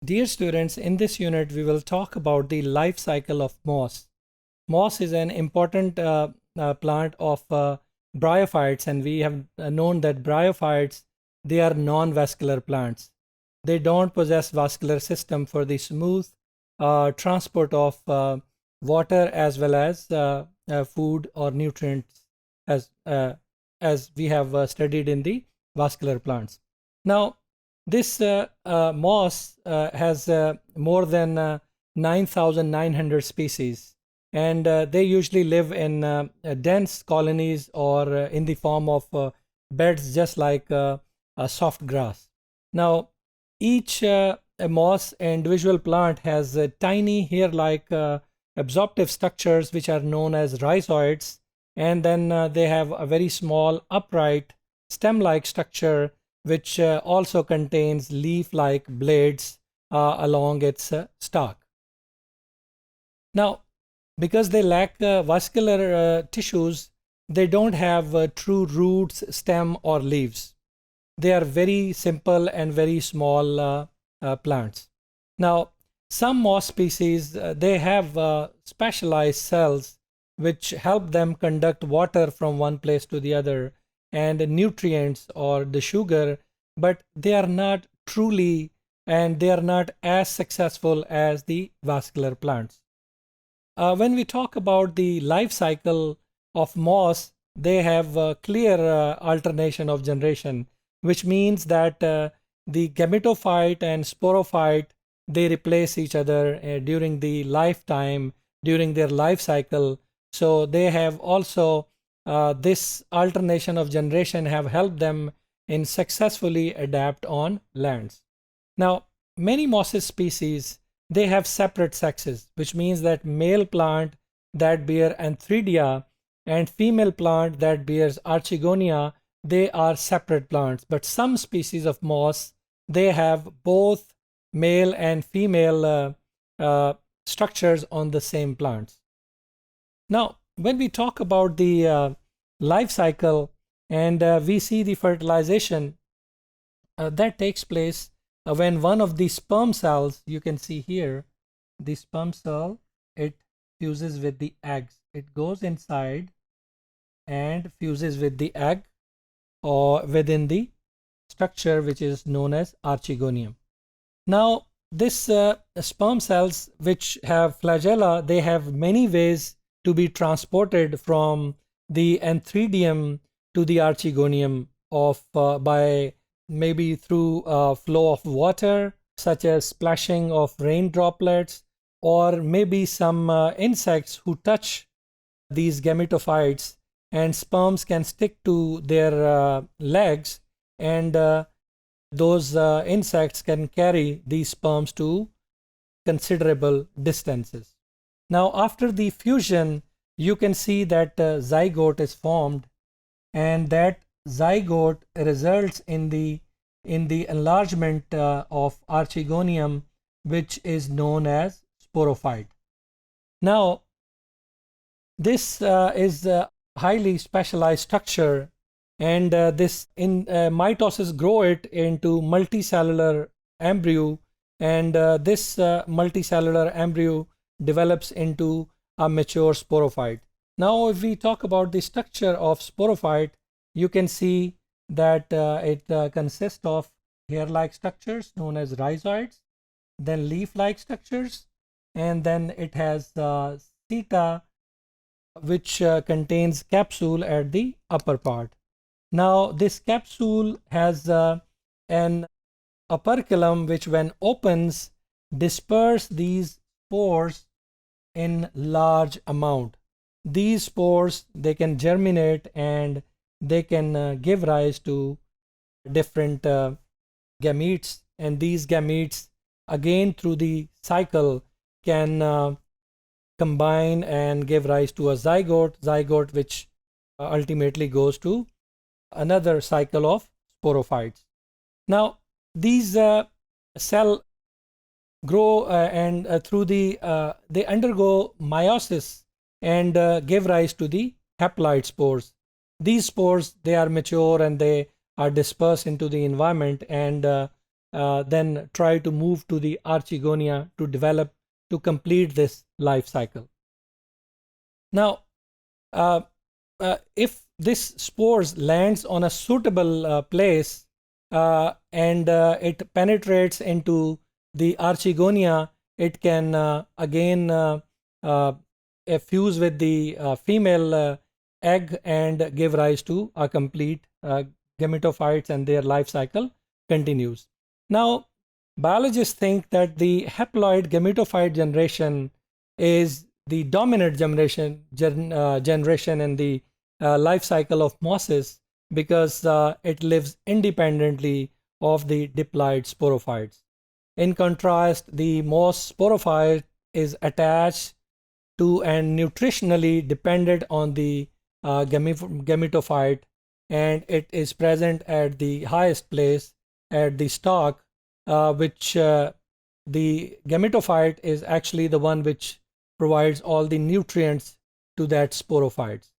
Dear students, in this unit, we will talk about the life cycle of moss. Moss is an important plant of bryophytes, and we have known that bryophytes, they are non-vascular plants. They don't possess vascular system for the smooth transport of water as well as food or nutrients as we have studied in the vascular plants. Now, this moss has more than 9,900 species, and they usually live in dense colonies or in the form of beds, just like a soft grass. Now, each moss individual plant has tiny hair-like absorptive structures which are known as rhizoids, and then they have a very small upright stem-like structure which also contains leaf-like blades along its stalk. Now, because they lack vascular tissues, they don't have true roots, stem, or leaves. They are very simple and very small plants. Now, some moss species, they have specialized cells which help them conduct water from one place to the other and nutrients or the sugar, but they are not truly and they are not as successful as the vascular plants. When we talk about the life cycle of moss, they have a clear alternation of generation, which means that the gametophyte and sporophyte, they replace each other during the lifetime, during their life cycle. So they have also this alternation of generation have helped them in successfully adapt on lands. Now, many mosses species, they have separate sexes, which means that male plant that bear antheridia and female plant that bears archigonia, they are separate plants. But some species of moss, they have both male and female structures on the same plants. Now, when we talk about the life cycle and we see the fertilization that takes place when one of the sperm cells, you can see here, the sperm cell, it fuses with the eggs. It goes inside and fuses with the egg or within the structure which is known as archegonium. Now, this sperm cells which have flagella, they have many ways to be transported from the antheridium to the archegonium of by maybe through flow of water, such as splashing of rain droplets, or maybe some insects who touch these gametophytes, and sperms can stick to their legs, and those insects can carry these sperms to considerable distances. Now, after the fusion, you can see that zygote is formed, and that zygote results in the enlargement of archegonium, which is known as sporophyte. Now, this is a highly specialized structure, and this in mitosis grow it into multicellular embryo, and this multicellular embryo develops into a mature sporophyte. Now, if we talk about the structure of sporophyte, you can see that it consists of hair-like structures known as rhizoids, then leaf-like structures, and then it has seta, which contains capsule at the upper part. Now, this capsule has an operculum which, when opens, disperse these spores in large amount. These spores, they can germinate and they can give rise to different gametes, and these gametes again through the cycle can combine and give rise to a zygote which ultimately goes to another cycle of sporophytes. Now, these cell grow and through the they undergo meiosis and give rise to the haploid spores. These spores, they are mature and they are dispersed into the environment, and then try to move to the archegonia to develop, to complete this life cycle. Now, if this spores lands on a suitable place and it penetrates into the archegonia, it can again fuse with the female egg and give rise to a complete gametophytes, and their life cycle continues. Now, biologists think that the haploid gametophyte generation is the dominant generation in the life cycle of mosses, because it lives independently of the diploid sporophytes. In contrast, the moss sporophyte is attached to and nutritionally dependent on the gametophyte, and it is present at the highest place at the stalk, which the gametophyte is actually the one which provides all the nutrients to that sporophytes.